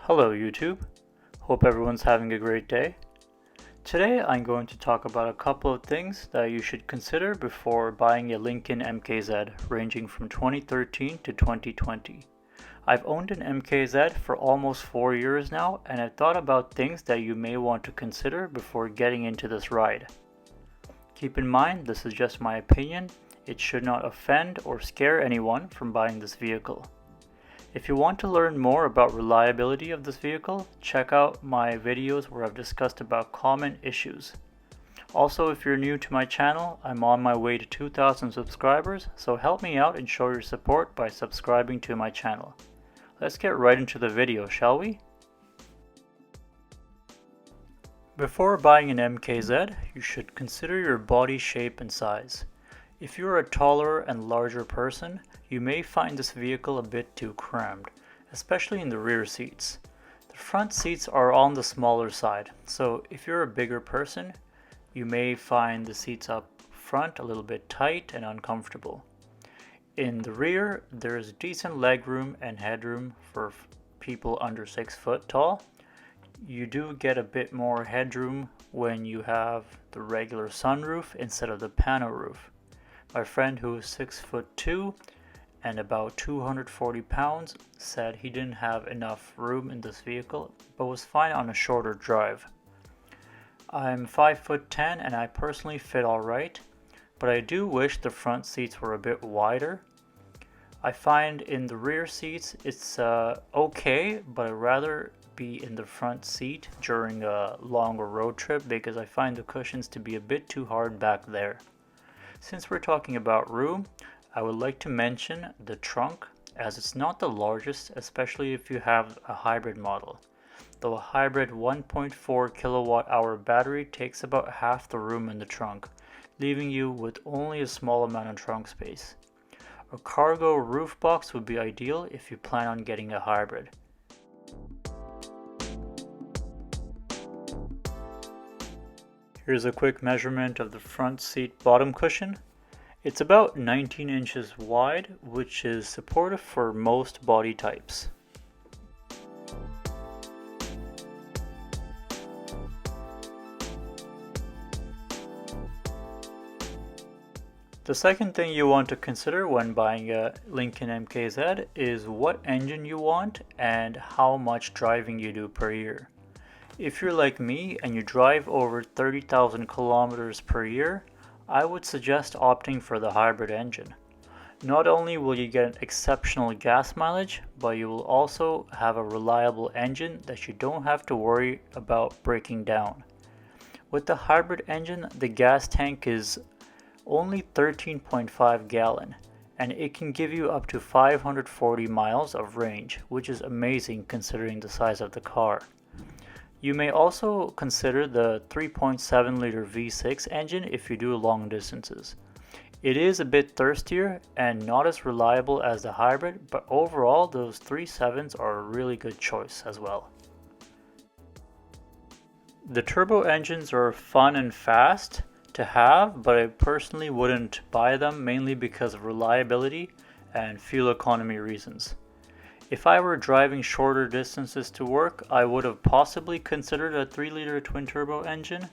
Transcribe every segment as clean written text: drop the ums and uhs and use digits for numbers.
Hello YouTube, hope everyone's having a great day. Today I'm going to talk about a couple of things that you should consider before buying a Lincoln MKZ ranging from 2013 to 2020. I've owned an MKZ for almost 4 years now, and I've thought about things that you may want to consider before getting into this ride. Keep in mind, this is just my opinion. It should not offend or scare anyone from buying this vehicle. If you want to learn more about reliability of this vehicle, check out my videos where I've discussed about common issues. Also, if you're new to my channel, I'm on my way to 2,000 subscribers, so help me out and show your support by subscribing to my channel. Let's get right into the video, shall we? Before buying an MKZ, you should consider your body shape and size. If you're a taller and larger person, you may find this vehicle a bit too crammed, especially in the rear seats. The front seats are on the smaller side, so if you're a bigger person, you may find the seats up front a little bit tight and uncomfortable. In the rear, there's decent legroom and headroom for people under 6 foot tall. You do get a bit more headroom when you have the regular sunroof instead of the pano roof. My friend, who is 6'2" and about 240 pounds, said he didn't have enough room in this vehicle, but was fine on a shorter drive. I'm 5'10" and I personally fit alright, but I do wish the front seats were a bit wider. I find in the rear seats it's okay, but I'd rather be in the front seat during a longer road trip because I find the cushions to be a bit too hard back there. Since we're talking about room, I would like to mention the trunk, as it's not the largest, especially if you have a hybrid model. Though a hybrid 1.4 kilowatt hour battery takes about half the room in the trunk, leaving you with only a small amount of trunk space. A cargo roof box would be ideal if you plan on getting a hybrid. Here's a quick measurement of the front seat bottom cushion. It's about 19 inches wide, which is supportive for most body types. The second thing you want to consider when buying a Lincoln MKZ is what engine you want and how much driving you do per year. If you're like me and you drive over 30,000 kilometers per year, I would suggest opting for the hybrid engine. Not only will you get exceptional gas mileage, but you will also have a reliable engine that you don't have to worry about breaking down. With the hybrid engine, the gas tank is only 13.5 gallon, and it can give you up to 540 miles of range, which is amazing considering the size of the car. You may also consider the 3.7 liter V6 engine if you do long distances. It is a bit thirstier and not as reliable as the hybrid, but overall those 3.7s are a really good choice as well. The turbo engines are fun and fast to have, but I personally wouldn't buy them, mainly because of reliability and fuel economy reasons. If I were driving shorter distances to work, I would have possibly considered a 3-liter twin-turbo engine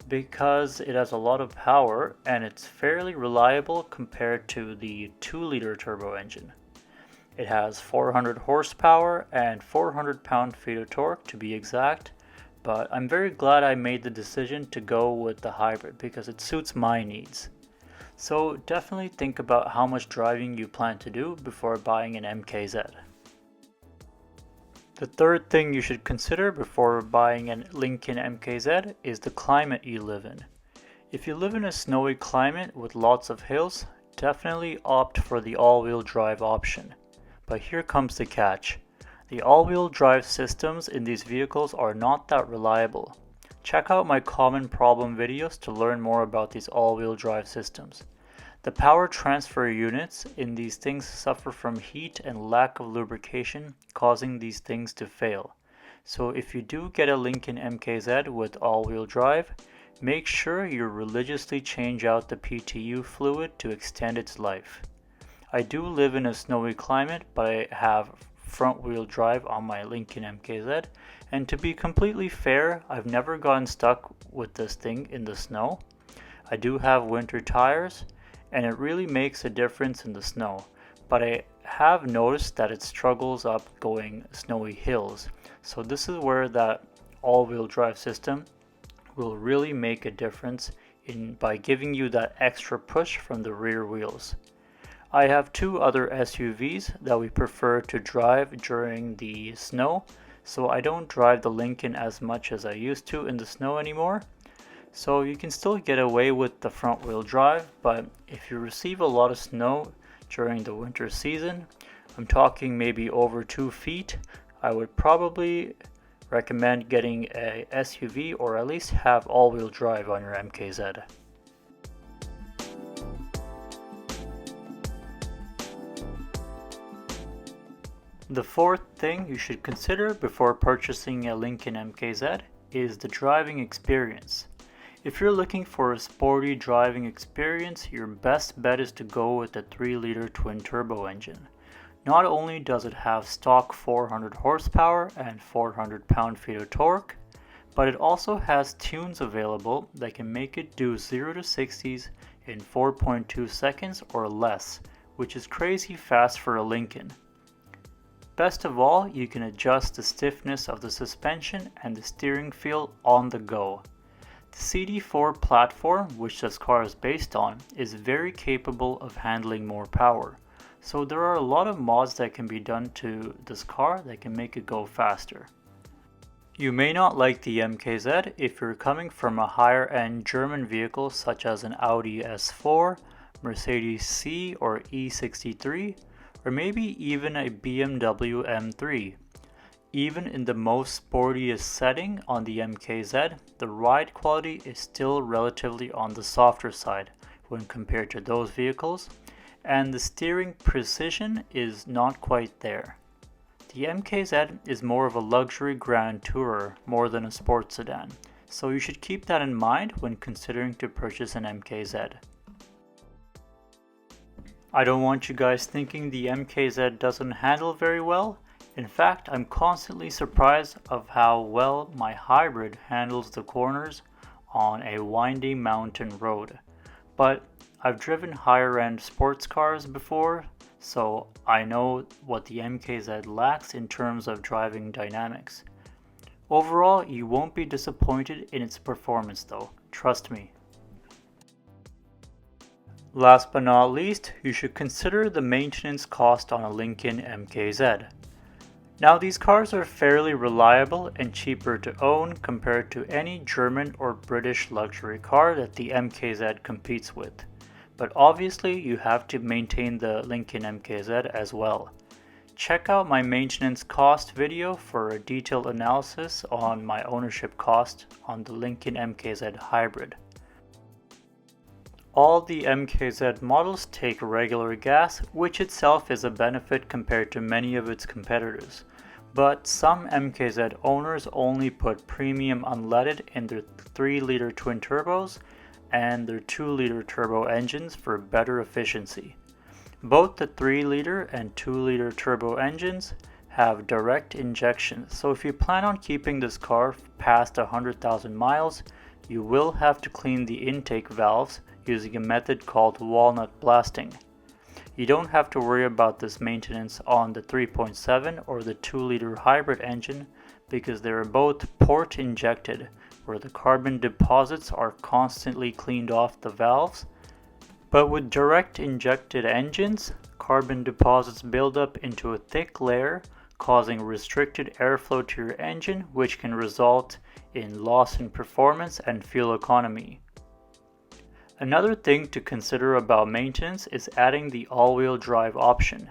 because it has a lot of power and it's fairly reliable compared to the 2-liter turbo engine. It has 400 horsepower and 400 pound-feet of torque to be exact, but I'm very glad I made the decision to go with the hybrid because it suits my needs. So definitely think about how much driving you plan to do before buying an MKZ. The third thing you should consider before buying a Lincoln MKZ is the climate you live in. If you live in a snowy climate with lots of hills, definitely opt for the all-wheel drive option. But here comes the catch. The all-wheel drive systems in these vehicles are not that reliable. Check out my common problem videos to learn more about these all-wheel drive systems. The power transfer units in these things suffer from heat and lack of lubrication, causing these things to fail. So if you do get a Lincoln MKZ with all-wheel drive, make sure you religiously change out the PTU fluid to extend its life. I do live in a snowy climate, but I have front wheel drive on my Lincoln MKZ, and to be completely fair, I've never gotten stuck with this thing in the snow. I do have winter tires, and it really makes a difference in the snow, but I have noticed that it struggles up going snowy hills. So this is where that all-wheel drive system will really make a difference by giving you that extra push from the rear wheels. I have two other SUVs that we prefer to drive during the snow, so I don't drive the Lincoln as much as I used to in the snow anymore. So you can still get away with the front wheel drive, but if you receive a lot of snow during the winter season, I'm talking maybe over 2 feet, I would probably recommend getting a SUV or at least have all-wheel drive on your MKZ. The fourth thing you should consider before purchasing a Lincoln MKZ is the driving experience. If you're looking for a sporty driving experience, your best bet is to go with the 3-liter twin-turbo engine. Not only does it have stock 400 horsepower and 400 pound-feet of torque, but it also has tunes available that can make it do 0 to 60s in 4.2 seconds or less, which is crazy fast for a Lincoln. Best of all, you can adjust the stiffness of the suspension and the steering feel on the go. The CD4 platform, which this car is based on, is very capable of handling more power. So there are a lot of mods that can be done to this car that can make it go faster. You may not like the MKZ if you're coming from a higher end German vehicle such as an Audi S4, Mercedes C or E63, or maybe even a BMW M3. Even in the most sportiest setting on the MKZ, the ride quality is still relatively on the softer side when compared to those vehicles, and the steering precision is not quite there. The MKZ is more of a luxury grand tourer more than a sports sedan, so you should keep that in mind when considering to purchase an MKZ. I don't want you guys thinking the MKZ doesn't handle very well. In fact, I'm constantly surprised of how well my hybrid handles the corners on a windy mountain road. But I've driven higher end sports cars before, so I know what the MKZ lacks in terms of driving dynamics. Overall, you won't be disappointed in its performance though, trust me. Last but not least, you should consider the maintenance cost on a Lincoln MKZ. Now these cars are fairly reliable and cheaper to own compared to any German or British luxury car that the MKZ competes with. But obviously you have to maintain the Lincoln MKZ as well. Check out my maintenance cost video for a detailed analysis on my ownership cost on the Lincoln MKZ Hybrid. All the MKZ models take regular gas, which itself is a benefit compared to many of its competitors. But some MKZ owners only put premium unleaded in their 3-liter twin turbos and their 2-liter turbo engines for better efficiency. Both the 3-liter and 2-liter turbo engines have direct injection, so if you plan on keeping this car past 100,000 miles, you will have to clean the intake valves using a method called walnut blasting. You don't have to worry about this maintenance on the 3.7 or the 2-liter hybrid engine because they are both port injected, where the carbon deposits are constantly cleaned off the valves. But with direct injected engines, carbon deposits build up into a thick layer, causing restricted airflow to your engine, which can result in loss in performance and fuel economy. Another thing to consider about maintenance is adding the all-wheel drive option.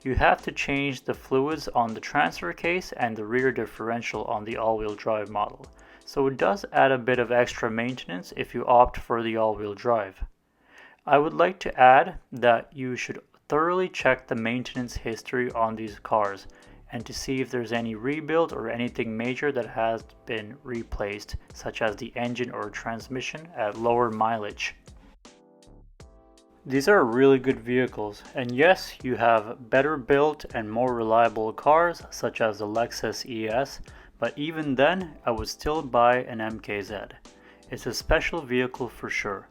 You have to change the fluids on the transfer case and the rear differential on the all-wheel drive model, so it does add a bit of extra maintenance if you opt for the all-wheel drive. I would like to add that you should thoroughly check the maintenance history on these cars and to see if there's any rebuild or anything major that has been replaced, such as the engine or transmission at lower mileage. These are really good vehicles, and yes, you have better built and more reliable cars such as the Lexus ES, but even then, I would still buy an MKZ. It's a special vehicle for sure.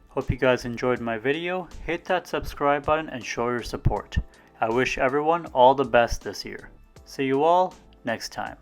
Hope you guys enjoyed my video. Hit that subscribe button and show your support. I wish everyone all the best this year. See you all next time.